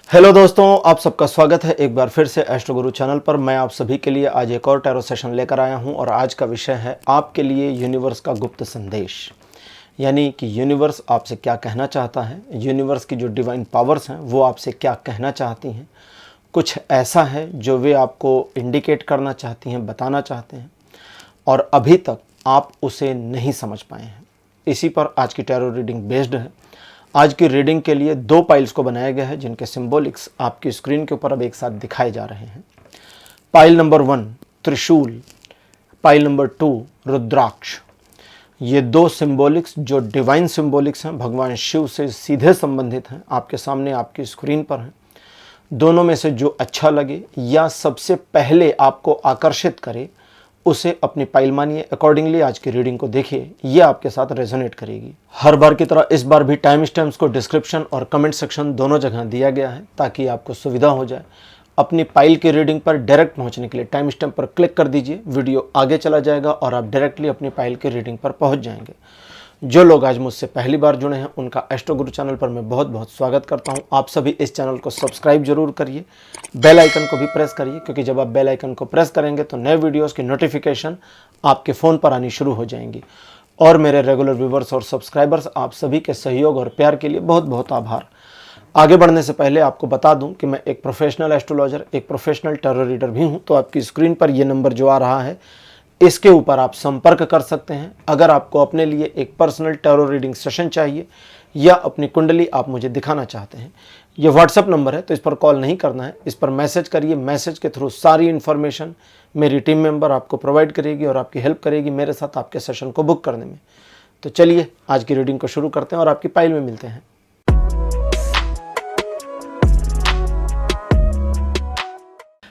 Hello दोस्तों, आप सबका स्वागत है एक बार फिर से एस्ट्रो गुरु चैनल पर। मैं आप सभी के लिए आज एक और टैरो सेशन लेकर आया हूं और आज का विषय है आपके लिए यूनिवर्स का गुप्त संदेश। यानी कि यूनिवर्स आपसे क्या कहना चाहता है, यूनिवर्स की जो डिवाइन पावर्स हैं वो आपसे क्या कहना चाहती हैं। कुछ ऐसा है जो वे आपको इंडिकेट करना चाहती हैं, बताना चाहते हैं और अभी तक आप उसे नहीं समझ पाए हैं। इसी पर आज की टैरो रीडिंग बेस्ड है। आज की रीडिंग के लिए 2 पाइल्स को बनाया गया है जिनके सिंबॉलिक्स आपकी स्क्रीन के ऊपर अब एक साथ दिखाए जा रहे हैं। पाइल नंबर 1 त्रिशूल, पाइल नंबर 2 रुद्राक्ष। ये 2 सिंबॉलिक्स जो डिवाइन सिंबॉलिक्स हैं, भगवान शिव से सीधे संबंधित हैं, आपके सामने आपकी स्क्रीन पर हैं। दोनों में से जो अच्छा लगे या सबसे पहले आपको आकर्षित करे उसे अपनी पाइल मानिए। अकॉर्डिंगली आज की रीडिंग को देखिए, ये आपके साथ रेजोनेट करेगी। हर बार की तरह इस बार भी टाइम स्टैम्प्स को डिस्क्रिप्शन और कमेंट सेक्शन दोनों जगह दिया गया है ताकि आपको सुविधा हो जाए। अपनी पाइल की रीडिंग पर डायरेक्ट पहुंचने के लिए टाइम स्टैम्प पर क्लिक कर दीजिए, वीडियो आगे चला जाएगा और आप डायरेक्टली अपनी पाइल की रीडिंग पर पहुँच जाएंगे। जो लोग आज मुझसे पहली बार जुड़े हैं उनका एस्ट्रो गुरु चैनल पर मैं बहुत बहुत स्वागत करता हूं। आप सभी इस चैनल को सब्सक्राइब जरूर करिए, बेल आइकन को भी प्रेस करिए, क्योंकि जब आप बेल आइकन को प्रेस करेंगे तो नए वीडियोस की नोटिफिकेशन आपके फ़ोन पर आनी शुरू हो जाएंगी। और मेरे रेगुलर व्यूवर्स और सब्सक्राइबर्स, आप सभी के सहयोग और प्यार के लिए बहुत बहुत आभार। आगे बढ़ने से पहले आपको बता दूं कि मैं एक प्रोफेशनल एस्ट्रोलॉजर, एक प्रोफेशनल टैरो रीडर भी हूं। तो आपकी स्क्रीन पर ये नंबर जो आ रहा है इसके ऊपर आप संपर्क कर सकते हैं। अगर आपको अपने लिए एक पर्सनल टैरो रीडिंग सेशन चाहिए या अपनी कुंडली आप मुझे दिखाना चाहते हैं, ये व्हाट्सएप नंबर है, तो इस पर कॉल नहीं करना है, इस पर मैसेज करिए। मैसेज के थ्रू सारी इन्फॉर्मेशन मेरी टीम मेंबर आपको प्रोवाइड करेगी और आपकी हेल्प करेगी मेरे साथ आपके सेशन को बुक करने में। तो चलिए आज की रीडिंग को शुरू करते हैं और आपकी पाइल में मिलते हैं।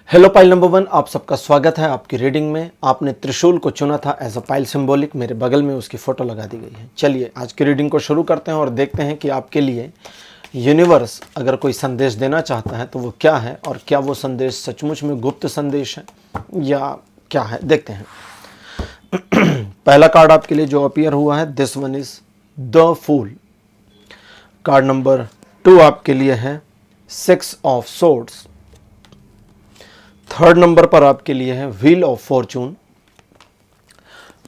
हेलो पाइल नंबर 1, आप सबका स्वागत है आपकी रीडिंग में। आपने त्रिशूल को चुना था एज अ पाइल सिंबॉलिक, मेरे बगल में उसकी फ़ोटो लगा दी गई है। चलिए आज की रीडिंग को शुरू करते हैं और देखते हैं कि आपके लिए यूनिवर्स अगर कोई संदेश देना चाहता है तो वो क्या है और क्या वो संदेश सचमुच में गुप्त संदेश है या क्या है, देखते हैं। पहला कार्ड आपके लिए जो अपीयर हुआ है, this one is the fool. Card number 2 आपके लिए है 6 ऑफ सोर्ड्स। थर्ड नंबर पर आपके लिए है wheel of Fortune.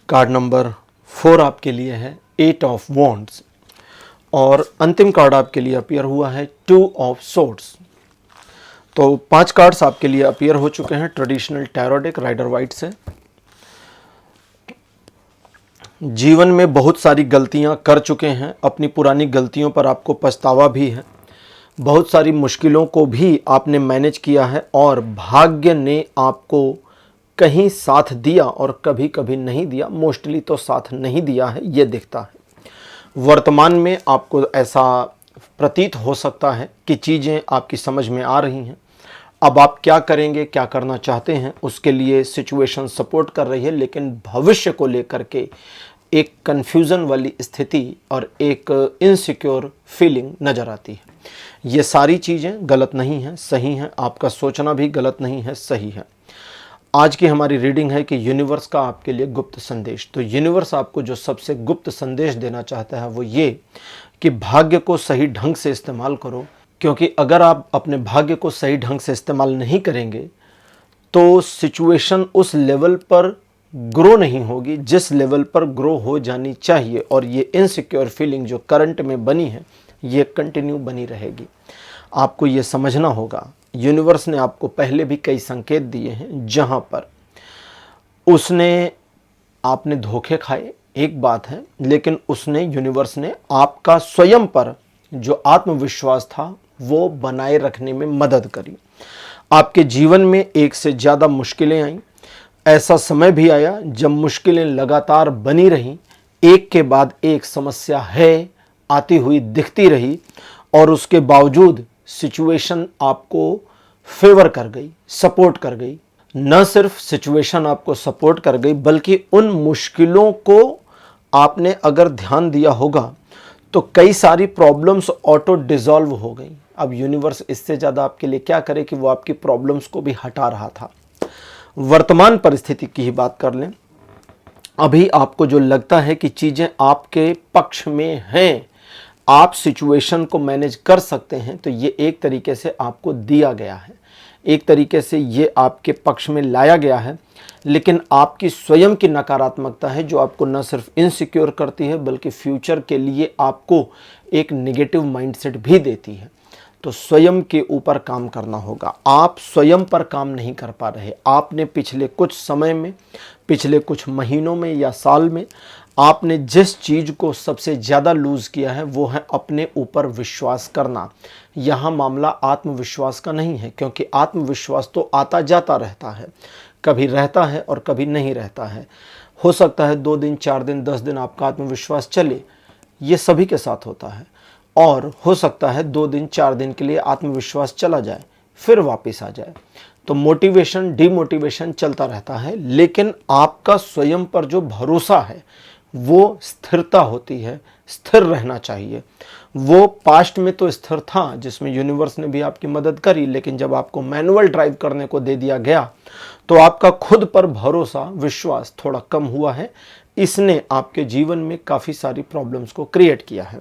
Card number 4 आपके लिए है 8 ऑफ वॉन्ड्स और अंतिम कार्ड आपके लिए अपीयर हुआ है 2 ऑफ सोर्ड्स। तो 5 कार्ड्स आपके लिए अपीयर हो चुके हैं traditional tarot deck rider white से। जीवन में बहुत सारी गलतियां कर चुके हैं, अपनी पुरानी गलतियों पर आपको पछतावा भी है। बहुत सारी मुश्किलों को भी आपने मैनेज किया है और भाग्य ने आपको कहीं साथ दिया और कभी कभी नहीं दिया। मोस्टली तो साथ नहीं दिया है, ये दिखता है। वर्तमान में आपको ऐसा प्रतीत हो सकता है कि चीज़ें आपकी समझ में आ रही हैं। अब आप क्या करेंगे, क्या करना चाहते हैं, उसके लिए सिचुएशन सपोर्ट कर रही है, लेकिन भविष्य को लेकर के एक कन्फ्यूज़न वाली स्थिति और एक इनसिक्योर फीलिंग नज़र आती है। ये सारी चीज़ें गलत नहीं हैं, सही हैं। आपका सोचना भी गलत नहीं है, सही है। आज की हमारी रीडिंग है कि यूनिवर्स का आपके लिए गुप्त संदेश। तो यूनिवर्स आपको जो सबसे गुप्त संदेश देना चाहता है वो ये कि भाग्य को सही ढंग से इस्तेमाल करो, क्योंकि अगर आप अपने भाग्य को सही ढंग से इस्तेमाल नहीं करेंगे तो सिचुएशन उस लेवल पर ग्रो नहीं होगी जिस लेवल पर ग्रो हो जानी चाहिए। और ये इनसिक्योर फीलिंग जो करंट में बनी है ये कंटिन्यू बनी रहेगी। आपको ये समझना होगा, यूनिवर्स ने आपको पहले भी कई संकेत दिए हैं जहां पर आपने धोखे खाए, एक बात है, लेकिन यूनिवर्स ने आपका स्वयं पर जो आत्मविश्वास था वो बनाए रखने में मदद करी। आपके जीवन में एक से ज़्यादा मुश्किलें आईं। ऐसा समय भी आया जब मुश्किलें लगातार बनी रहीं, एक के बाद एक समस्या है आती हुई दिखती रही और उसके बावजूद सिचुएशन आपको फेवर कर गई, सपोर्ट कर गई। न सिर्फ सिचुएशन आपको सपोर्ट कर गई बल्कि उन मुश्किलों को आपने अगर ध्यान दिया होगा तो कई सारी प्रॉब्लम्स ऑटो डिसॉल्व हो गई। अब यूनिवर्स इससे ज़्यादा आपके लिए क्या करे कि वो आपकी प्रॉब्लम्स को भी हटा रहा था। वर्तमान परिस्थिति की ही बात कर लें, अभी आपको जो लगता है कि चीज़ें आपके पक्ष में हैं, आप सिचुएशन को मैनेज कर सकते हैं तो ये एक तरीके से आपको दिया गया है, एक तरीके से ये आपके पक्ष में लाया गया है। लेकिन आपकी स्वयं की नकारात्मकता है जो आपको न सिर्फ इनसिक्योर करती है बल्कि फ्यूचर के लिए आपको एक नेगेटिव माइंडसेट भी देती है। तो स्वयं के ऊपर काम करना होगा। आप स्वयं पर काम नहीं कर पा रहे। आपने पिछले कुछ समय में, पिछले कुछ महीनों में या साल में आपने जिस चीज़ को सबसे ज़्यादा लूज़ किया है वो है अपने ऊपर विश्वास करना। यहाँ मामला आत्मविश्वास का नहीं है, क्योंकि आत्मविश्वास तो आता जाता रहता है, कभी रहता है और कभी नहीं रहता है। हो सकता है 2 दिन, 4 दिन, 10 दिन आपका आत्मविश्वास चले, ये सभी के साथ होता है। और हो सकता है 2 दिन, 4 दिन के लिए आत्मविश्वास चला जाए, फिर वापस आ जाए। तो मोटिवेशन, डिमोटिवेशन चलता रहता है, लेकिन आपका स्वयं पर जो भरोसा है वो स्थिरता होती है, स्थिर रहना चाहिए। वो पास्ट में तो स्थिर था जिसमें यूनिवर्स ने भी आपकी मदद करी, लेकिन जब आपको मैनुअल ड्राइव करने को दे दिया गया तो आपका खुद पर भरोसा, विश्वास थोड़ा कम हुआ है। इसने आपके जीवन में काफ़ी सारी प्रॉब्लम्स को क्रिएट किया है।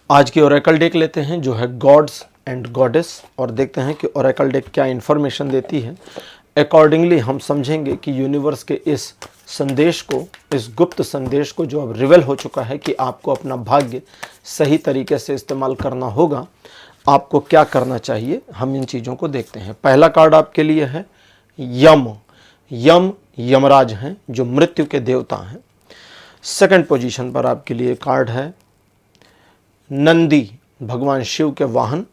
आज की ओरेकल डेक लेते हैं जो है गॉड्स एंड गॉडेस, और देखते हैं कि ओरेकल डेक क्या इन्फॉर्मेशन देती है। अकॉर्डिंगली हम समझेंगे कि यूनिवर्स के इस संदेश को, इस गुप्त संदेश को जो अब रिवेल हो चुका है कि आपको अपना भाग्य सही तरीके से इस्तेमाल करना होगा, आपको क्या करना चाहिए, हम इन चीज़ों को देखते हैं। पहला कार्ड आपके लिए है यम। यम यमराज हैं जो मृत्यु के देवता हैं। सेकंड पोजीशन पर आपके लिए कार्ड है नंदी, भगवान शिव के वाहन।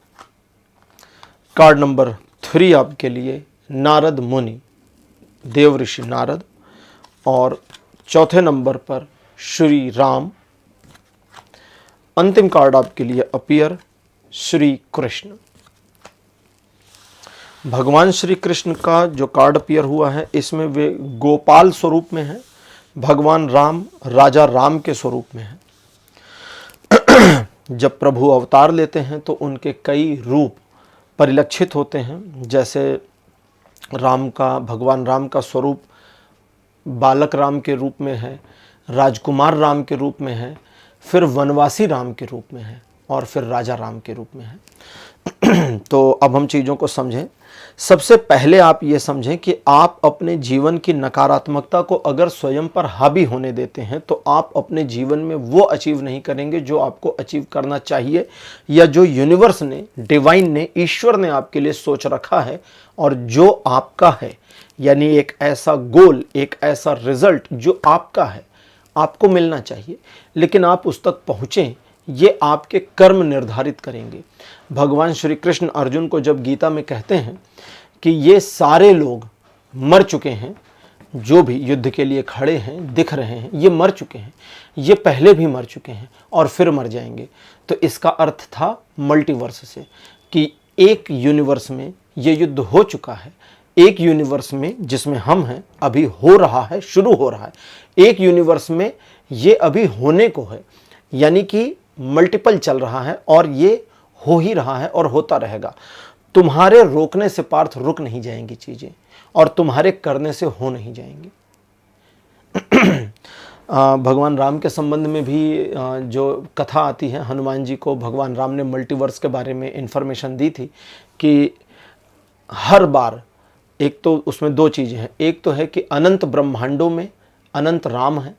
कार्ड नंबर 3 आपके लिए नारद मुनि, देव ऋषि नारद। और चौथे नंबर पर श्री राम। अंतिम कार्ड आपके लिए अपीयर श्री कृष्ण। भगवान श्री कृष्ण का जो कार्ड अपीयर हुआ है इसमें वे गोपाल स्वरूप में हैं, भगवान राम राजा राम के स्वरूप में हैं। जब प्रभु अवतार लेते हैं तो उनके कई रूप परिलक्षित होते हैं, जैसे भगवान राम का स्वरूप बालक राम के रूप में है, राजकुमार राम के रूप में है, फिर वनवासी राम के रूप में है, और फिर राजा राम के रूप में है। तो अब हम चीज़ों को समझें। सबसे पहले आप ये समझें कि आप अपने जीवन की नकारात्मकता को अगर स्वयं पर हावी होने देते हैं तो आप अपने जीवन में वो अचीव नहीं करेंगे जो आपको अचीव करना चाहिए, या जो यूनिवर्स ने, डिवाइन ने, ईश्वर ने आपके लिए सोच रखा है और जो आपका है। यानी एक ऐसा गोल, एक ऐसा रिजल्ट जो आपका है, आपको मिलना चाहिए, लेकिन आप उस तक पहुँचें, ये आपके कर्म निर्धारित करेंगे। भगवान श्री कृष्ण अर्जुन को जब गीता में कहते हैं कि ये सारे लोग मर चुके हैं, जो भी युद्ध के लिए खड़े हैं, दिख रहे हैं, ये मर चुके हैं, ये पहले भी मर चुके हैं और फिर मर जाएंगे। तो इसका अर्थ था मल्टीवर्स से, कि एक यूनिवर्स में ये युद्ध हो चुका है, एक यूनिवर्स में जिसमें हम हैं अभी हो रहा है, शुरू हो रहा है, एक यूनिवर्स में ये अभी होने को है, यानी कि मल्टीपल चल रहा है और ये हो ही रहा है और होता रहेगा। तुम्हारे रोकने से पार्थ रुक नहीं जाएंगी चीज़ें, और तुम्हारे करने से हो नहीं जाएंगी। भगवान राम के संबंध में भी जो कथा आती है, हनुमान जी को भगवान राम ने मल्टीवर्स के बारे में इंफॉर्मेशन दी थी कि हर बार, एक तो उसमें 2 चीज़ें हैं, एक तो है कि अनंत ब्रह्मांडों में अनंत राम है,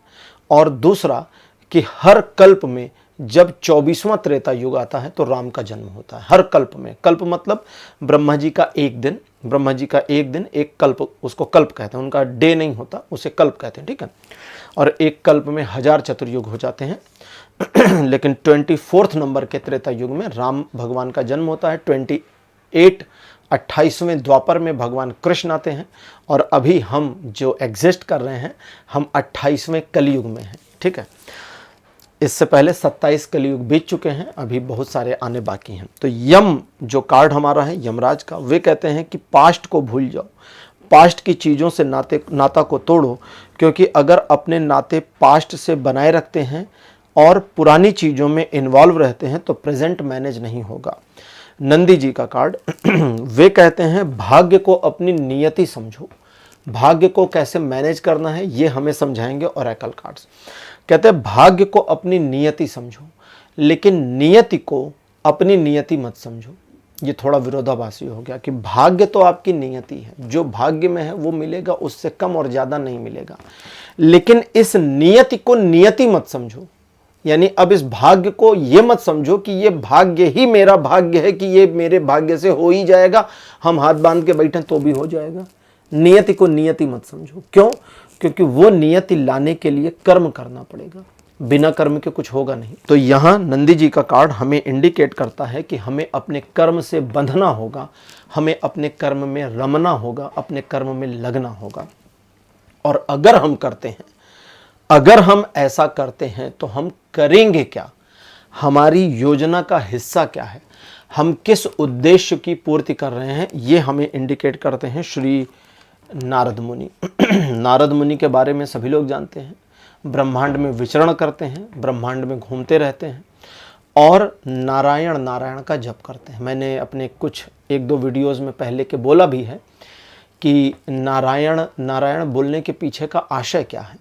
और दूसरा कि हर कल्प में जब 24वां त्रेता युग आता है तो राम का जन्म होता है। हर कल्प में, कल्प मतलब ब्रह्मा जी का एक दिन, एक कल्प, उसको कल्प कहते हैं, उनका डे नहीं होता, उसे कल्प कहते हैं, ठीक है। और एक कल्प में 1000 चतुर्युग हो जाते हैं। लेकिन 24 नंबर के त्रेता युग में राम भगवान का जन्म होता है। 28वें द्वापर में भगवान कृष्ण आते हैं, और अभी हम जो एग्जिस्ट कर रहे हैं, हम 28वें कलयुग में हैं, ठीक है। इससे पहले 27 कलयुग बीत चुके हैं, अभी बहुत सारे आने बाकी हैं। तो यम जो कार्ड हमारा है यमराज का, वे कहते हैं कि पास्ट को भूल जाओ, पास्ट की चीज़ों से नाता को तोड़ो, क्योंकि अगर अपने नाते पास्ट से बनाए रखते हैं और पुरानी चीज़ों में इन्वॉल्व रहते हैं तो प्रेजेंट मैनेज नहीं होगा। नंदी जी का कार्ड वे कहते हैं भाग्य को अपनी नियति समझो। भाग्य को कैसे मैनेज करना है ये हमें समझाएंगे ओरेकल कार्ड्स। कहते हैं भाग्य को अपनी नियति समझो, लेकिन नियति को अपनी नियति मत समझो। ये थोड़ा विरोधाभासी हो गया कि भाग्य तो आपकी नियति है, जो भाग्य में है वो मिलेगा, उससे कम और ज़्यादा नहीं मिलेगा। लेकिन इस नियति को नियति मत समझो, यानी अब इस भाग्य को ये मत समझो कि ये भाग्य ही मेरा भाग्य है, कि ये मेरे भाग्य से हो ही जाएगा, हम हाथ बांध के बैठे तो भी हो जाएगा। नियति को नियति मत समझो। क्यों? क्योंकि वो नियति लाने के लिए कर्म करना पड़ेगा, बिना कर्म के कुछ होगा नहीं। तो यहाँ नंदी जी का कार्ड हमें इंडिकेट करता है कि हमें अपने कर्म से बंधना होगा, हमें अपने कर्म में रमना होगा, अपने कर्म में लगना होगा। और अगर हम करते हैं, अगर हम ऐसा करते हैं तो हम करेंगे क्या, हमारी योजना का हिस्सा क्या है, हम किस उद्देश्य की पूर्ति कर रहे हैं, ये हमें इंडिकेट करते हैं श्री नारद मुनि। नारद मुनि के बारे में सभी लोग जानते हैं, ब्रह्मांड में विचरण करते हैं, ब्रह्मांड में घूमते रहते हैं और नारायण नारायण का जप करते हैं। मैंने अपने कुछ 1-2 वीडियोस में पहले के बोला भी है कि नारायण नारायण बोलने के पीछे का आशय क्या है।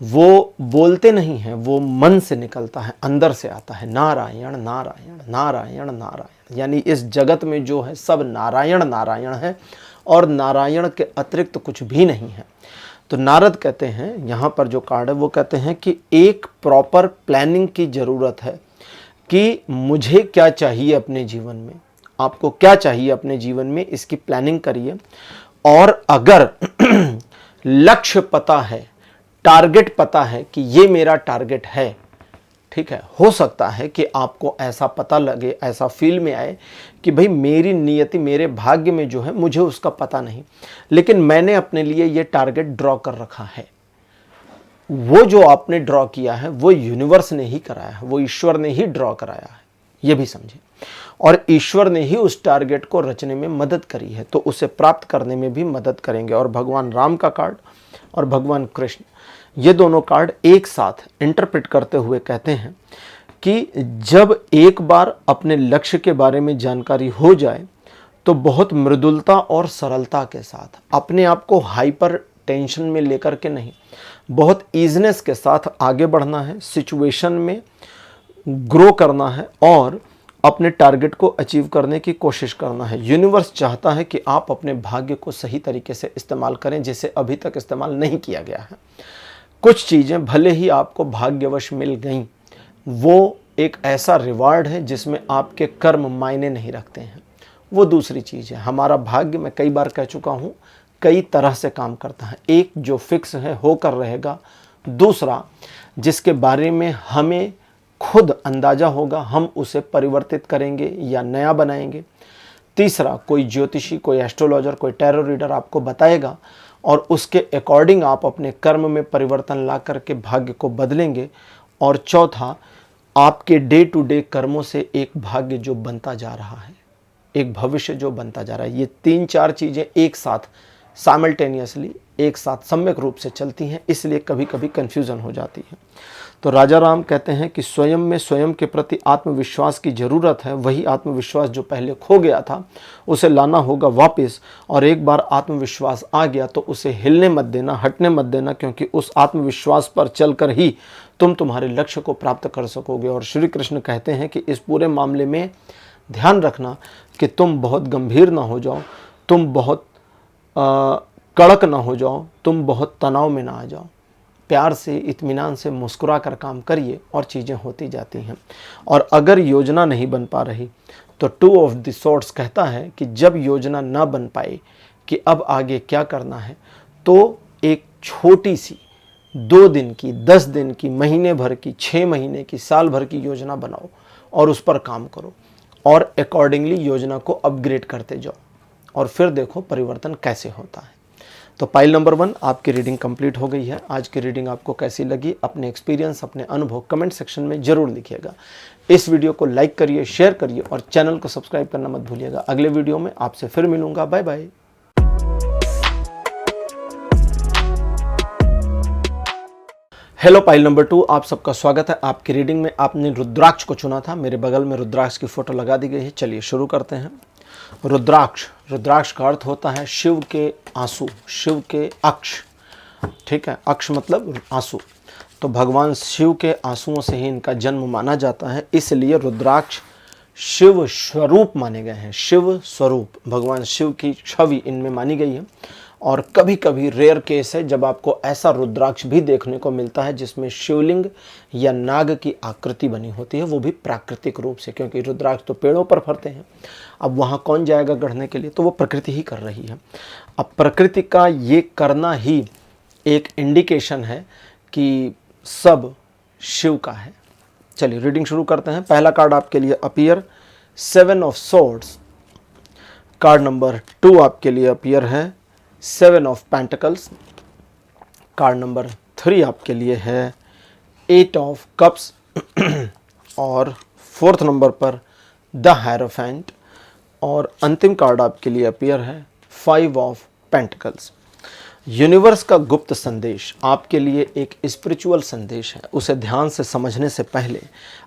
वो बोलते नहीं हैं, वो मन से निकलता है, अंदर से आता है। नारायण नारायण नारायण नारायण, यानी इस जगत में जो है सब नारायण नारायण है और नारायण के अतिरिक्त कुछ भी नहीं है। तो नारद कहते हैं, यहाँ पर जो कार्ड है वो कहते हैं कि एक प्रॉपर प्लानिंग की ज़रूरत है कि मुझे क्या चाहिए अपने जीवन में, आपको क्या चाहिए अपने जीवन में, इसकी प्लानिंग करिए। और अगर लक्ष्य पता है, टारगेट पता है कि ये मेरा टारगेट है, ठीक है, हो सकता है कि आपको ऐसा पता लगे, ऐसा फील में आए कि भाई मेरी नियति, मेरे भाग्य में जो है मुझे उसका पता नहीं, लेकिन मैंने अपने लिए ये टारगेट ड्रॉ कर रखा है। वो जो आपने ड्रॉ किया है वो यूनिवर्स ने ही कराया है, वो ईश्वर ने ही ड्रॉ कराया है, ये भी समझे। और ईश्वर ने ही उस टारगेट को रचने में मदद करी है, तो उसे प्राप्त करने में भी मदद करेंगे। और भगवान राम का कार्ड और भगवान कृष्ण, ये दोनों कार्ड एक साथ इंटरप्रेट करते हुए कहते हैं कि जब एक बार अपने लक्ष्य के बारे में जानकारी हो जाए तो बहुत मृदुलता और सरलता के साथ, अपने आप को हाइपर टेंशन में लेकर के नहीं, बहुत ईजनेस के साथ आगे बढ़ना है, सिचुएशन में ग्रो करना है और अपने टारगेट को अचीव करने की कोशिश करना है। यूनिवर्स चाहता है कि आप अपने भाग्य को सही तरीके से इस्तेमाल करें, जिसे अभी तक इस्तेमाल नहीं किया गया है। कुछ चीज़ें भले ही आपको भाग्यवश मिल गईं, वो एक ऐसा रिवार्ड है जिसमें आपके कर्म मायने नहीं रखते हैं, वो दूसरी चीज़ है। हमारा भाग्य, मैं कई बार कह चुका हूँ, कई तरह से काम करता है। एक जो फिक्स है, होकर रहेगा। दूसरा जिसके बारे में हमें खुद अंदाज़ा होगा, हम उसे परिवर्तित करेंगे या नया बनाएंगे। तीसरा कोई ज्योतिषी, कोई एस्ट्रोलॉजर, कोई टैरो रीडर आपको बताएगा और उसके अकॉर्डिंग आप अपने कर्म में परिवर्तन ला करके भाग्य को बदलेंगे। और चौथा, आपके डे टू डे कर्मों से एक भाग्य जो बनता जा रहा है, एक भविष्य जो बनता जा रहा है। ये 3-4 चीज़ें एक साथ साइमल्टेनियसली, एक साथ सम्यक रूप से चलती हैं, इसलिए कभी कभी कन्फ्यूज़न हो जाती है। तो राजा राम कहते हैं कि स्वयं में स्वयं के प्रति आत्मविश्वास की ज़रूरत है। वही आत्मविश्वास जो पहले खो गया था उसे लाना होगा वापस, और एक बार आत्मविश्वास आ गया तो उसे हिलने मत देना, हटने मत देना, क्योंकि उस आत्मविश्वास पर चलकर ही तुम तुम्हारे लक्ष्य को प्राप्त कर सकोगे। और श्री कृष्ण कहते हैं कि इस पूरे मामले में ध्यान रखना कि तुम बहुत गंभीर ना हो जाओ, तुम बहुत कड़क ना हो जाओ, तुम बहुत तनाव में ना आ जाओ। प्यार से, इत्मीनान से मुस्कुरा कर काम करिए और चीज़ें होती जाती हैं। और अगर योजना नहीं बन पा रही तो 2 ऑफ द सॉर्ड्स कहता है कि जब योजना ना बन पाए कि अब आगे क्या करना है, तो एक छोटी सी 2 दिन की, 10 दिन की, महीने भर की, 6 महीने की, साल भर की योजना बनाओ और उस पर काम करो और अकॉर्डिंगली योजना को अपग्रेड करते जाओ और फिर देखो परिवर्तन कैसे होता है। तो पाइल नंबर 1 आपकी रीडिंग कंप्लीट हो गई है। आज की रीडिंग आपको कैसी लगी, अपने एक्सपीरियंस, अपने अनुभव कमेंट सेक्शन में ज़रूर लिखिएगा। इस वीडियो को लाइक करिए, शेयर करिए और चैनल को सब्सक्राइब करना मत भूलिएगा। अगले वीडियो में आपसे फिर मिलूंगा। Bye bye. Hello pile number 2, आप सबका स्वागत है। आपकी रीडिंग में आपने रुद्राक्ष को चुना था। मेरे बगल में रुद्राक्ष की फोटो लगा दी गई है। चलिए शुरू करते हैं। रुद्राक्ष, रुद्राक्ष का अर्थ होता है शिव के आंसू, शिव के अक्ष। ठीक है, अक्ष मतलब आंसू। तो भगवान शिव के आंसुओं से ही इनका जन्म माना जाता है, इसलिए रुद्राक्ष शिव स्वरूप माने गए हैं। शिव स्वरूप, भगवान शिव की छवि इनमें मानी गई है। और कभी कभी रेयर केस है जब आपको ऐसा रुद्राक्ष भी देखने को मिलता है जिसमें शिवलिंग या नाग की आकृति बनी होती है, वो भी प्राकृतिक रूप से, क्योंकि रुद्राक्ष तो पेड़ों पर फरते हैं। अब वहाँ कौन जाएगा गढ़ने के लिए, तो वो प्रकृति ही कर रही है। अब प्रकृति का ये करना ही एक इंडिकेशन है कि सब शिव का है। चलिए रीडिंग शुरू करते हैं। पहला कार्ड आपके लिए appear 7 of swords, card number 2 आपके लिए अपीयर है 7 ऑफ पेंटिकल्स, कार्ड नंबर 3 आपके लिए है 8 ऑफ कप्स और 4th नंबर पर द हेरोफेंट, और अंतिम कार्ड आपके लिए अपीयर है 5 ऑफ पेंटिकल्स। यूनिवर्स का गुप्त संदेश आपके लिए एक स्पिरिचुअल संदेश है। उसे ध्यान से समझने से पहले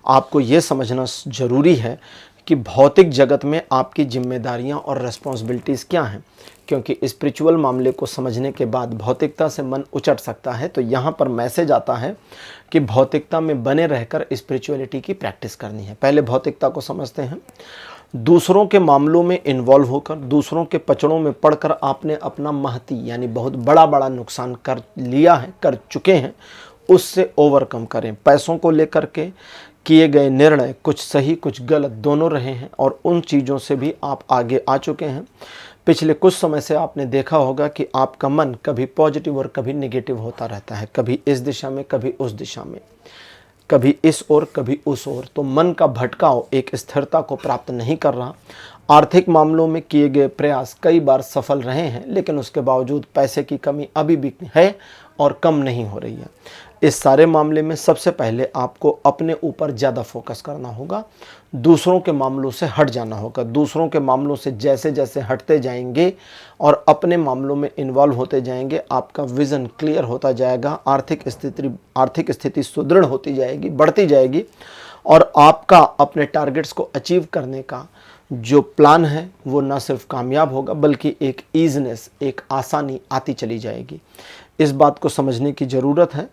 आपको ये समझना जरूरी है कि भौतिक जगत में आपकी जिम्मेदारियां और रेस्पॉन्सिबिलिटीज़ क्या हैं, क्योंकि स्पिरिचुअल मामले को समझने के बाद भौतिकता से मन उचट सकता है। तो यहाँ पर मैसेज आता है कि भौतिकता में बने रहकर स्पिरिचुअलिटी की प्रैक्टिस करनी है। पहले भौतिकता को समझते हैं। दूसरों के मामलों में इन्वॉल्व होकर, दूसरों के पचड़ों में पड़कर आपने अपना महती यानी बहुत बड़ा नुकसान कर लिया है, कर चुके हैं, उससे ओवरकम करें। पैसों को लेकर के किए गए निर्णय कुछ सही कुछ गलत दोनों रहे हैं और उन चीज़ों से भी आप आगे आ चुके हैं। पिछले कुछ समय से आपने देखा होगा कि आपका मन कभी पॉजिटिव और कभी नेगेटिव होता रहता है, कभी इस दिशा में कभी उस दिशा में, कभी इस ओर कभी उस ओर। तो मन का भटकाव एक स्थिरता को प्राप्त नहीं कर रहा। आर्थिक मामलों में किए गए प्रयास कई बार सफल रहे हैं, लेकिन उसके बावजूद पैसे की कमी अभी भी है और कम नहीं हो रही है। इस सारे मामले में सबसे पहले आपको अपने ऊपर ज़्यादा फोकस करना होगा, दूसरों के मामलों से हट जाना होगा। दूसरों के मामलों से जैसे जैसे हटते जाएंगे और अपने मामलों में इन्वॉल्व होते जाएंगे, आपका विज़न क्लियर होता जाएगा, आर्थिक स्थिति सुदृढ़ होती जाएगी, बढ़ती जाएगी, और आपका अपने टारगेट्स को अचीव करने का जो प्लान है वो न सिर्फ कामयाब होगा बल्कि एक ईजनेस, एक आसानी आती चली जाएगी। इस बात को समझने की ज़रूरत है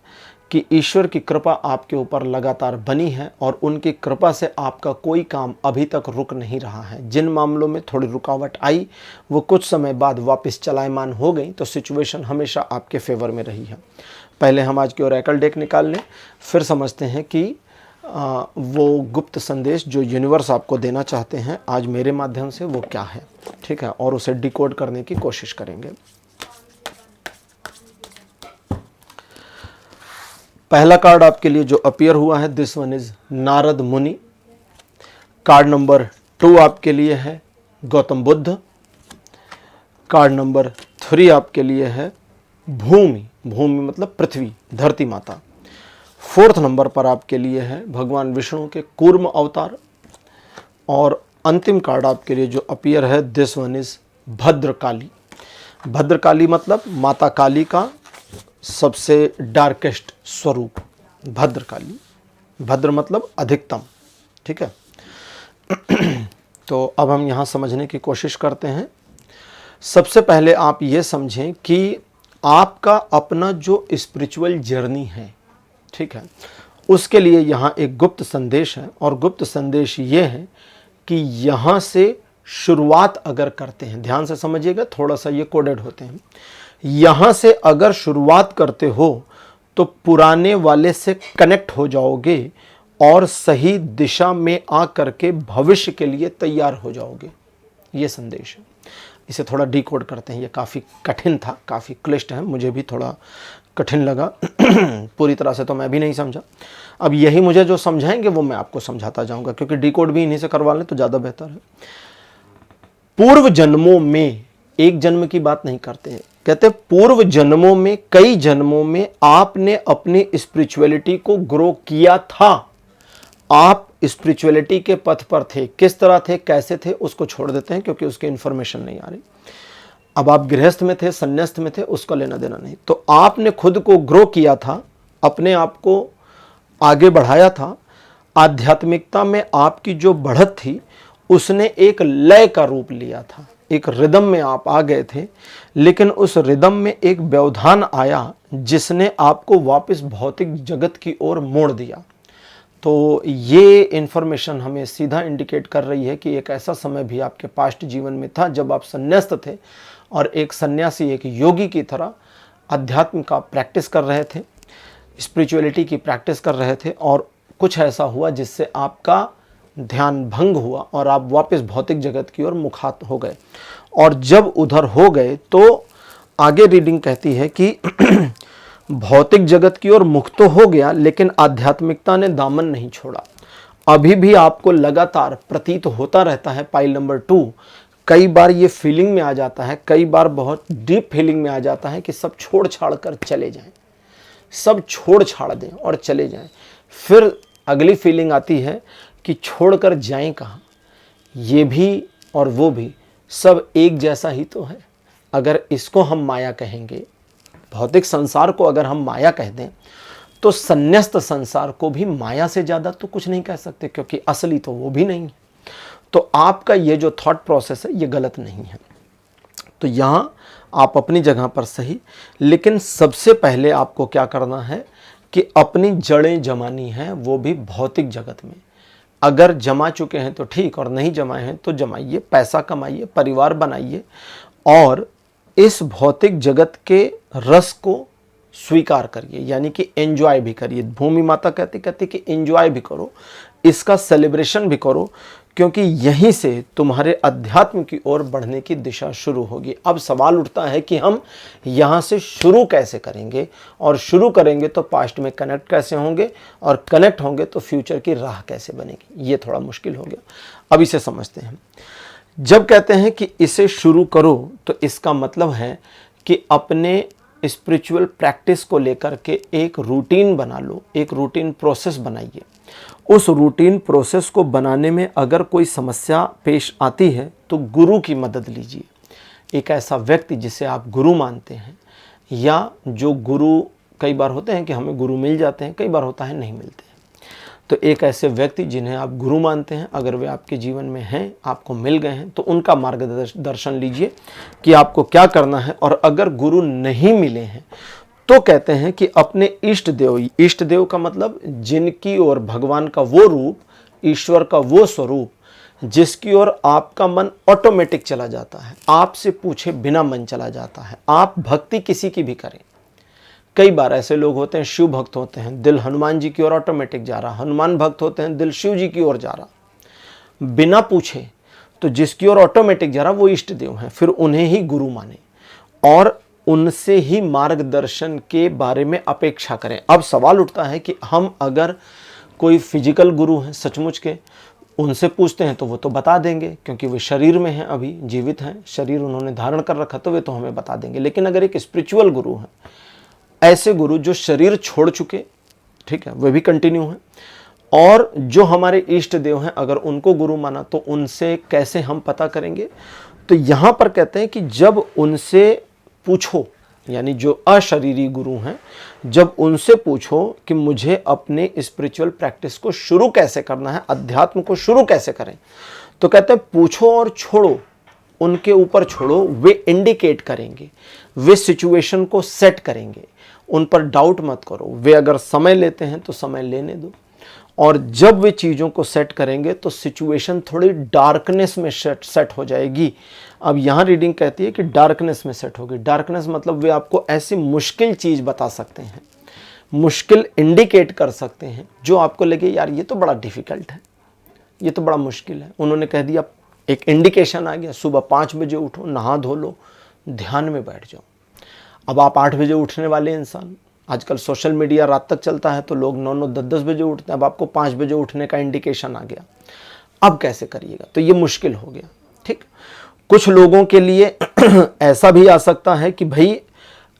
कि ईश्वर की कृपा आपके ऊपर लगातार बनी है और उनकी कृपा से आपका कोई काम अभी तक रुक नहीं रहा है। जिन मामलों में थोड़ी रुकावट आई वो कुछ समय बाद वापस चलायमान हो गई, तो सिचुएशन हमेशा आपके फेवर में रही है। पहले हम आज की ओरेकल डेक निकाल लें, फिर समझते हैं कि वो गुप्त संदेश जो यूनिवर्स आपको देना चाहते हैं आज मेरे माध्यम से वो क्या है, ठीक है, और उसे डिकोड करने की कोशिश करेंगे। पहला कार्ड आपके लिए जो अपीयर हुआ है, दिस वन इज नारद मुनि। कार्ड नंबर 2 आपके लिए है गौतम बुद्ध। कार्ड नंबर 3 आपके लिए है भूमि, भूमि मतलब पृथ्वी, धरती माता। 4th नंबर पर आपके लिए है भगवान विष्णु के कूर्म अवतार। और अंतिम कार्ड आपके लिए जो अपीयर है, this one is Bhadrakali. Bhadrakali मतलब माता काली का सबसे डार्केस्ट स्वरूप, भद्रकाली। भद्र मतलब अधिकतम, ठीक है। तो अब हम यहाँ समझने की कोशिश करते हैं। सबसे पहले आप ये समझें कि आपका अपना जो स्पिरिचुअल जर्नी है, ठीक है, उसके लिए यहाँ एक गुप्त संदेश है। और गुप्त संदेश ये है कि यहाँ से शुरुआत अगर करते हैं, ध्यान से समझिएगा, थोड़ा सा ये कोडेड होते हैं। यहाँ से अगर शुरुआत करते हो तो पुराने वाले से कनेक्ट हो जाओगे और सही दिशा में आ करके भविष्य के लिए तैयार हो जाओगे। ये संदेश है। इसे थोड़ा डिकोड करते हैं। ये काफ़ी कठिन था, काफ़ी क्लिष्ट है, मुझे भी थोड़ा कठिन लगा। पूरी तरह से तो मैं भी नहीं समझा। अब यही मुझे जो समझाएंगे वो मैं आपको समझाता जाऊंगा, क्योंकि डिकोड भी इन्हीं से करवा लें तो ज़्यादा बेहतर है। पूर्व जन्मों में, एक जन्म की बात नहीं करते हैं, कहते पूर्व जन्मों में, कई जन्मों में आपने अपनी स्पिरिचुअलिटी को ग्रो किया था। आप स्पिरिचुअलिटी के पथ पर थे, किस तरह थे, कैसे थे, उसको छोड़ देते हैं क्योंकि उसकी इंफॉर्मेशन नहीं आ रही। अब आप गृहस्थ में थे, संन्यास्त में थे, उसका लेना देना नहीं। तो आपने खुद को ग्रो किया था, अपने आप को आगे बढ़ाया था। आध्यात्मिकता में आपकी जो बढ़त थी उसने एक लय का रूप लिया था। एक रिदम में आप आ गए थे, लेकिन उस रिदम में एक व्यवधान आया जिसने आपको वापस भौतिक जगत की ओर मोड़ दिया। तो ये इन्फॉर्मेशन हमें सीधा इंडिकेट कर रही है कि एक ऐसा समय भी आपके पास्ट जीवन में था जब आप संन्यास्त थे और एक सन्यासी, एक योगी की तरह अध्यात्म का प्रैक्टिस कर रहे थे, स्पिरिचुअलिटी की प्रैक्टिस कर रहे थे, और कुछ ऐसा हुआ जिससे आपका ध्यान भंग हुआ और आप वापस भौतिक जगत की ओर मुखात हो गए। और जब उधर हो गए तो आगे रीडिंग कहती है कि भौतिक जगत की ओर मुख तो हो गया, लेकिन आध्यात्मिकता ने दामन नहीं छोड़ा। अभी भी आपको लगातार प्रतीत होता रहता है, पाइल नंबर 2, कई बार ये फीलिंग में आ जाता है, कई बार बहुत डीप फीलिंग में आ जाता है कि सब छोड़ छाड़ कर चले जाएं, सब छोड़ छाड़ दें और चले जाएं। फिर अगली फीलिंग आती है कि छोड़कर जाएं कहाँ, ये भी और वो भी सब एक जैसा ही तो है। अगर इसको हम माया कहेंगे, भौतिक संसार को अगर हम माया कह दें, तो संन्यस्त संसार को भी माया से ज़्यादा तो कुछ नहीं कह सकते, क्योंकि असली तो वो भी नहीं है। तो आपका ये जो थॉट प्रोसेस है ये गलत नहीं है। तो यहाँ आप अपनी जगह पर सही, लेकिन सबसे पहले आपको क्या करना है कि अपनी जड़ें जमानी हैं, वो भी भौतिक जगत में। अगर जमा चुके हैं तो ठीक, और नहीं जमाए हैं तो जमाइए, पैसा कमाइए, परिवार बनाइए और इस भौतिक जगत के रस को स्वीकार करिए, यानी कि एंजॉय भी करिए। भूमि माता कहती कि एंजॉय भी करो, इसका सेलिब्रेशन भी करो, क्योंकि यहीं से तुम्हारे अध्यात्म की ओर बढ़ने की दिशा शुरू होगी। अब सवाल उठता है कि हम यहाँ से शुरू कैसे करेंगे, और शुरू करेंगे तो पास्ट में कनेक्ट कैसे होंगे, और कनेक्ट होंगे तो फ्यूचर की राह कैसे बनेगी। ये थोड़ा मुश्किल हो गया, अब इसे समझते हैं। जब कहते हैं कि इसे शुरू करो, तो इसका मतलब है कि अपने स्पिरिचुअल प्रैक्टिस को लेकर के एक रूटीन बना लो, एक रूटीन प्रोसेस बनाइए। उस रूटीन प्रोसेस को बनाने में अगर कोई समस्या पेश आती है तो गुरु की मदद लीजिए। एक ऐसा व्यक्ति जिसे आप गुरु मानते हैं, या जो गुरु, कई बार होते हैं कि हमें गुरु मिल जाते हैं, कई बार होता है नहीं मिलते हैं। तो एक ऐसे व्यक्ति जिन्हें आप गुरु मानते हैं, अगर वे आपके जीवन में हैं, आपको मिल गए हैं, तो उनका मार्गदर्शन लीजिए कि आपको क्या करना है। और अगर गुरु नहीं मिले हैं तो कहते हैं कि अपने इष्ट देव का मतलब जिनकी ओर भगवान का वो रूप, ईश्वर का वो स्वरूप जिसकी ओर आपका मन ऑटोमेटिक चला जाता है, आपसे पूछे बिना मन चला जाता है। आप भक्ति किसी की भी करें, कई बार ऐसे लोग होते हैं, शिव भक्त होते हैं, दिल हनुमान जी की ओर ऑटोमेटिक जा रहा, हनुमान भक्त होते हैं, दिल शिव जी की ओर जा रहा, बिना पूछे। तो जिसकी ओर ऑटोमेटिक जा रहा वो इष्ट देव हैं, फिर उन्हें ही गुरु माने और उनसे ही मार्गदर्शन के बारे में अपेक्षा करें। अब सवाल उठता है कि हम अगर कोई फिजिकल गुरु हैं सचमुच के, उनसे पूछते हैं तो वो तो बता देंगे, क्योंकि वे शरीर में हैं, अभी जीवित हैं, शरीर उन्होंने धारण कर रखा, तो वे तो हमें बता देंगे। लेकिन अगर एक स्पिरिचुअल गुरु हैं, ऐसे गुरु जो शरीर छोड़ चुके, ठीक है, वे भी कंटिन्यू हैं, और जो हमारे इष्ट देव हैं, अगर उनको गुरु माना तो उनसे कैसे हम पता करेंगे। तो यहाँ पर कहते हैं कि जब उनसे पूछो, यानी जो अशरीरी गुरु हैं, जब उनसे पूछो कि मुझे अपने स्पिरिचुअल प्रैक्टिस को शुरू कैसे करना है, अध्यात्म को शुरू कैसे करें, तो कहते हैं पूछो और छोड़ो, उनके ऊपर छोड़ो, वे इंडिकेट करेंगे, वे सिचुएशन को सेट करेंगे, उन पर डाउट मत करो। वे अगर समय लेते हैं तो समय लेने दो, और जब वे चीज़ों को सेट करेंगे तो सिचुएशन थोड़ी डार्कनेस में सेट हो जाएगी। अब यहाँ रीडिंग कहती है कि डार्कनेस में सेट होगी। डार्कनेस मतलब वे आपको ऐसी मुश्किल चीज़ बता सकते हैं, मुश्किल इंडिकेट कर सकते हैं, जो आपको लगे यार ये तो बड़ा डिफ़िकल्ट है, ये तो बड़ा मुश्किल है। उन्होंने कह दिया, एक इंडिकेशन आ गया, सुबह 5 बजे उठो, नहा धो लो, ध्यान में बैठ जाओ। अब आप 8 बजे उठने वाले इंसान, आजकल सोशल मीडिया रात तक चलता है तो लोग 9-9, 10-10 बजे उठते हैं, अब आपको 5 बजे उठने का इंडिकेशन आ गया, अब कैसे करिएगा? तो ये मुश्किल हो गया। ठीक, कुछ लोगों के लिए ऐसा भी आ सकता है कि भाई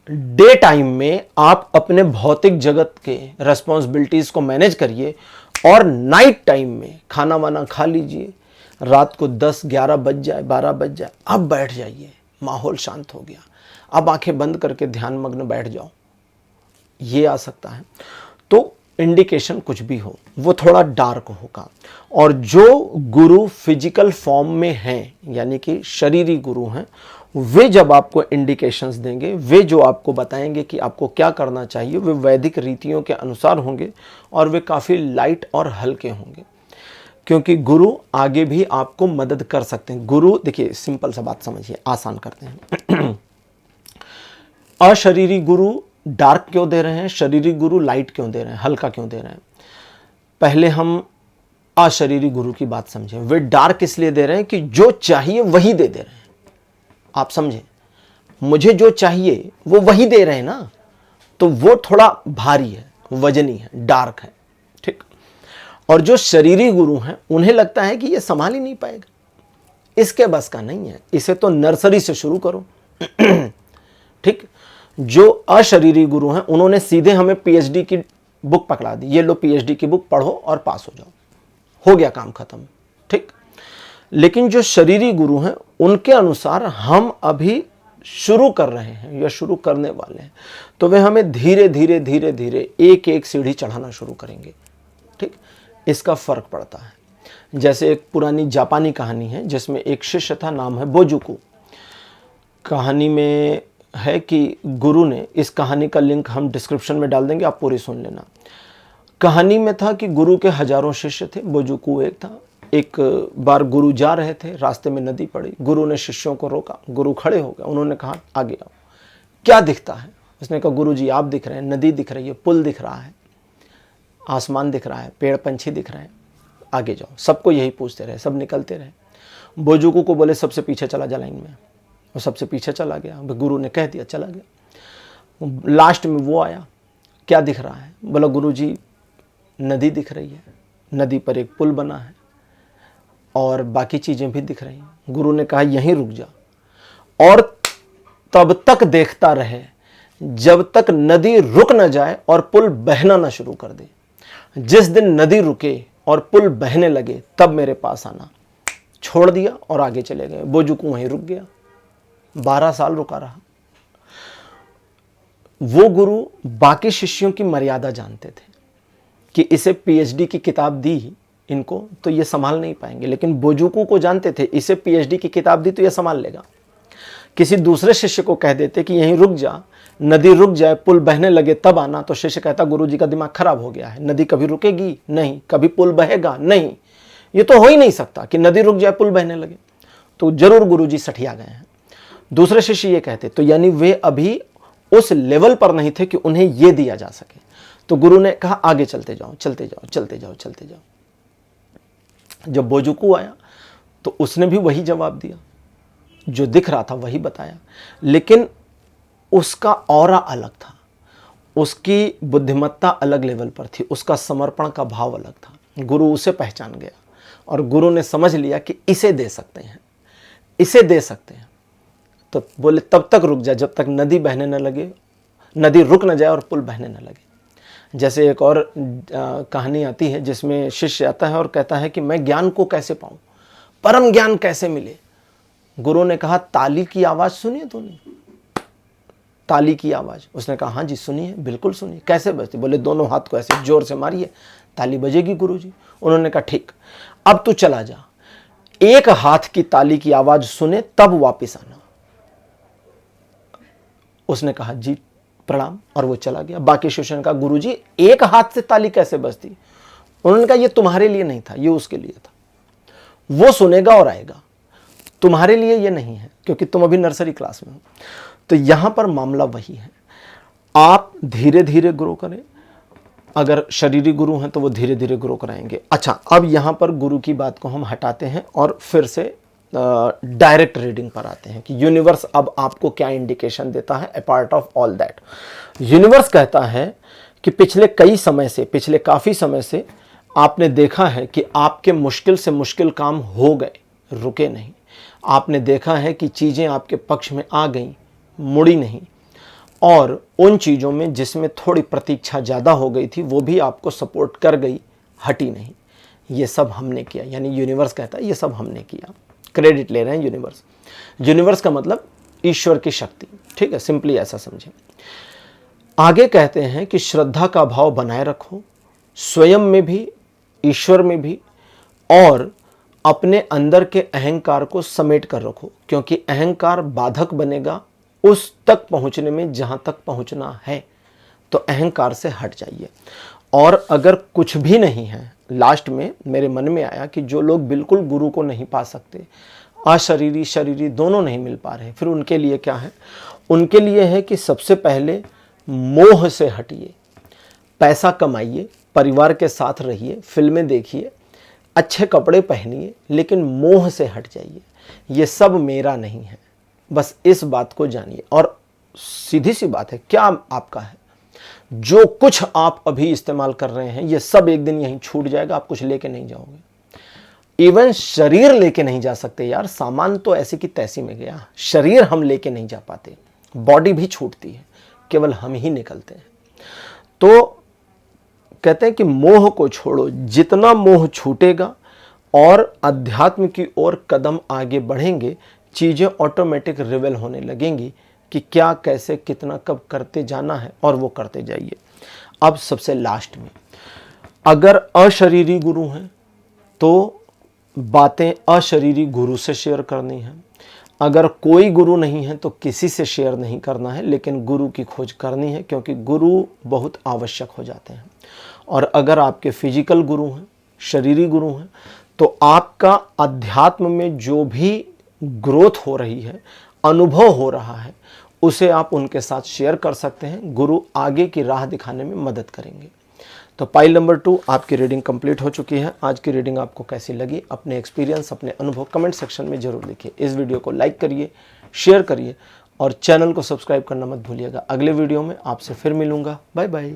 डे टाइम में आप अपने भौतिक जगत के रेस्पॉन्सिबिलिटीज़ को मैनेज करिए, और नाइट टाइम में खाना वाना खा लीजिए, रात को 10-11 बज जाए, 12 बज जाए, अब बैठ जाइए, माहौल शांत हो गया, अब आंखें बंद करके ध्यान मग्न बैठ जाओ, ये आ सकता है। तो इंडिकेशन कुछ भी हो वो थोड़ा डार्क होगा। और जो गुरु फिजिकल फॉर्म में हैं, यानी कि शरीरी गुरु हैं, वे जब आपको इंडिकेशंस देंगे, वे जो आपको बताएंगे कि आपको क्या करना चाहिए, वे वैदिक रीतियों के अनुसार होंगे और वे काफ़ी लाइट और हल्के होंगे, क्योंकि गुरु आगे भी आपको मदद कर सकते हैं। गुरु, देखिए सिंपल सा बात समझिए, आसान करते हैं। अशरीरी गुरु डार्क क्यों दे रहे हैं, शरीरी गुरु लाइट क्यों दे रहे हैं, हल्का क्यों दे रहे हैं? पहले हम अशरीरी गुरु की बात समझें। वे डार्क इसलिए दे रहे हैं कि जो चाहिए वही दे रहे हैं। आप समझे, मुझे जो चाहिए वो वही दे रहे हैं ना, तो वो थोड़ा भारी है, वजनी है, डार्क है, ठीक। और जो शरीरी गुरु हैं उन्हें लगता है कि ये संभाल ही नहीं पाएगा, इसके बस का नहीं है, इसे तो नर्सरी से शुरू करो। ठीक। जो अशरीरी गुरु हैं उन्होंने सीधे हमें पीएचडी की बुक पकड़ा दी, ये लो पीएचडी की बुक पढ़ो और पास हो जाओ, हो गया काम खत्म, ठीक। लेकिन जो शरीरी गुरु हैं उनके अनुसार हम अभी शुरू कर रहे हैं या शुरू करने वाले हैं, तो वे हमें धीरे धीरे धीरे धीरे एक एक सीढ़ी चढ़ाना शुरू करेंगे, ठीक। इसका फर्क पड़ता है। जैसे एक पुरानी जापानी कहानी है जिसमें एक शिष्य था, नाम है बोजुकू। कहानी में है कि गुरु ने, इस कहानी का लिंक हम डिस्क्रिप्शन में डाल देंगे, आप पूरी सुन लेना। कहानी में था कि गुरु के हजारों शिष्य थे, बोजुकू एक था। एक बार गुरु जा रहे थे, रास्ते में नदी पड़ी, गुरु ने शिष्यों को रोका, गुरु खड़े हो गए, उन्होंने कहा आगे आओ, क्या दिखता है? उसने कहा गुरु जी आप दिख रहे हैं, नदी दिख रही है, पुल दिख रहा है, आसमान दिख रहा है, पेड़ पंछी दिख रहे हैं, आगे जाओ। सबको यही पूछते रहे, सब निकलते रहे। बोजुकू को बोले सबसे पीछे चला जा लाइन में, वो सबसे पीछे चला गया, गुरु ने कह दिया चला गया। लास्ट में वो आया, क्या दिख रहा है? बोला गुरु जी नदी दिख रही है, नदी पर एक पुल बना है और बाकी चीज़ें भी दिख रही हैं। गुरु ने कहा यहीं रुक जा और तब तक देखता रहे जब तक नदी रुक न जाए और पुल बहना न शुरू कर दे। जिस दिन नदी रुके और पुल बहने लगे तब मेरे पास आना। छोड़ दिया और आगे चले गए। बोजुकू वहीं रुक गया, 12 साल रुका रहा। वो गुरु बाकी शिष्यों की मर्यादा जानते थे कि इसे पीएचडी की किताब दी इनको तो ये संभाल नहीं पाएंगे, लेकिन बोजुकू को जानते थे इसे पीएचडी की किताब दी तो ये संभाल लेगा। किसी दूसरे शिष्य को कह देते कि यहीं रुक जा, नदी रुक जाए, पुल बहने लगे तब आना, तो शिष्य कहता गुरुजी का दिमाग खराब हो गया है, नदी कभी रुकेगी नहीं, कभी पुल बहेगा नहीं, ये तो हो ही नहीं सकता कि नदी रुक जाए पुल बहने लगे। तो जरूर गुरुजी सठिया गए हैं। दूसरे शिष्य ये कहते, तो यानी वे अभी उस लेवल पर नहीं थे कि उन्हें ये दिया जा सके। तो गुरु ने कहा आगे चलते जाओ, चलते जाओ, चलते जाओ, चलते जाओ। जब बोजुकू आया तो उसने भी वही जवाब दिया, जो दिख रहा था वही बताया, लेकिन उसका ऑरा अलग था, उसकी बुद्धिमत्ता अलग लेवल पर थी, उसका समर्पण का भाव अलग था। गुरु उसे पहचान गया और गुरु ने समझ लिया कि इसे दे सकते हैं, इसे दे सकते हैं। तो बोले तब तक रुक जा जब तक नदी बहने न लगे, नदी रुक न जाए और पुल बहने न लगे। जैसे एक और कहानी आती है जिसमें शिष्य आता है और कहता है कि मैं ज्ञान को कैसे पाऊं, परम ज्ञान कैसे मिले। गुरु ने कहा ताली की आवाज सुनी है तूने? ताली की आवाज? उसने कहा हाँ जी सुनी है, बिल्कुल सुनी। कैसे बजती? बोले दोनों हाथ को ऐसे जोर से मारिए, ताली बजेगी गुरुजी। उन्होंने कहा ठीक, अब तू चला जा, एक हाथ की ताली की आवाज सुने तब वापिस आना। उसने कहा जी प्रणाम, और वो चला गया। बाकी शिष्य ने कहा गुरुजी एक हाथ से ताली कैसे बजती? उन्होंने कहा ये तुम्हारे लिए नहीं था, ये उसके लिए था, वो सुनेगा और आएगा, तुम्हारे लिए ये नहीं है क्योंकि तुम अभी नर्सरी क्लास में हो। तो यहां पर मामला वही है, आप धीरे धीरे ग्रो करें। अगर शरीरी गुरु हैं तो वो धीरे धीरे ग्रो कराएंगे। अच्छा, अब यहां पर गुरु की बात को हम हटाते हैं और फिर से डायरेक्ट रीडिंग पर आते हैं कि यूनिवर्स अब आपको क्या इंडिकेशन देता है apart of all that. Universe कहता है कि पिछले काफ़ी समय से आपने देखा है कि आपके मुश्किल से मुश्किल काम हो गए, रुके नहीं। आपने देखा है कि चीज़ें आपके पक्ष में आ गई, मुड़ी नहीं, और उन चीज़ों में जिसमें थोड़ी प्रतीक्षा ज़्यादा हो गई थी वो भी आपको सपोर्ट कर गई, हटी नहीं। ये सब हमने किया, यानी यूनिवर्स कहता है ये सब हमने किया। क्रेडिट ले रहे हैं यूनिवर्स। यूनिवर्स का मतलब ईश्वर की शक्ति, ठीक है, सिंपली ऐसा समझें। आगे कहते हैं कि श्रद्धा का भाव बनाए रखो स्वयं में भी, ईश्वर में भी, और अपने अंदर के अहंकार को समेट कर रखो, क्योंकि अहंकार बाधक बनेगा उस तक पहुंचने में जहां तक पहुंचना है। तो अहंकार से हट जाइए। और अगर कुछ भी नहीं है, लास्ट में मेरे मन में आया कि जो लोग बिल्कुल गुरु को नहीं पा सकते, अशरीरी शरीरी दोनों नहीं मिल पा रहे, फिर उनके लिए क्या है? उनके लिए है कि सबसे पहले मोह से हटिए, पैसा कमाइए, परिवार के साथ रहिए, फिल्में देखिए, अच्छे कपड़े पहनिए, लेकिन मोह से हट जाइए। ये सब मेरा नहीं है, बस इस बात को जानिए। और सीधी सी बात है, क्या आपका है? जो कुछ आप अभी इस्तेमाल कर रहे हैं ये सब एक दिन यहीं छूट जाएगा, आप कुछ लेके नहीं जाओगे। इवन शरीर लेके नहीं जा सकते यार, सामान तो ऐसी की तैसी में गया, शरीर हम लेके नहीं जा पाते, बॉडी भी छूटती है, केवल हम ही निकलते हैं। तो कहते हैं कि मोह को छोड़ो, जितना मोह छूटेगा और अध्यात्म की ओर कदम आगे बढ़ेंगे, चीज़ें ऑटोमेटिक रिवेल होने लगेंगी कि क्या, कैसे, कितना, कब करते जाना है, और वो करते जाइए। अब सबसे लास्ट में, अगर अशरीरी गुरु हैं तो बातें अशरीरी गुरु से शेयर करनी है। अगर कोई गुरु नहीं है तो किसी से शेयर नहीं करना है, लेकिन गुरु की खोज करनी है, क्योंकि गुरु बहुत आवश्यक हो जाते हैं। और अगर आपके फिजिकल गुरु हैं, शरीरी गुरु हैं, तो आपका अध्यात्म में जो भी ग्रोथ हो रही है, अनुभव हो रहा है, उसे आप उनके साथ शेयर कर सकते हैं। गुरु आगे की राह दिखाने में मदद करेंगे। तो पाइल नंबर 2 आपकी रीडिंग कंप्लीट हो चुकी है। आज की रीडिंग आपको कैसी लगी? अपने एक्सपीरियंस, अपने अनुभव कमेंट सेक्शन में जरूर लिखिए। इस वीडियो को लाइक करिए, शेयर करिए और चैनल को सब्सक्राइब करना मत भूलिएगा। अगले वीडियो में आपसे फिर मिलूंगा। Bye bye.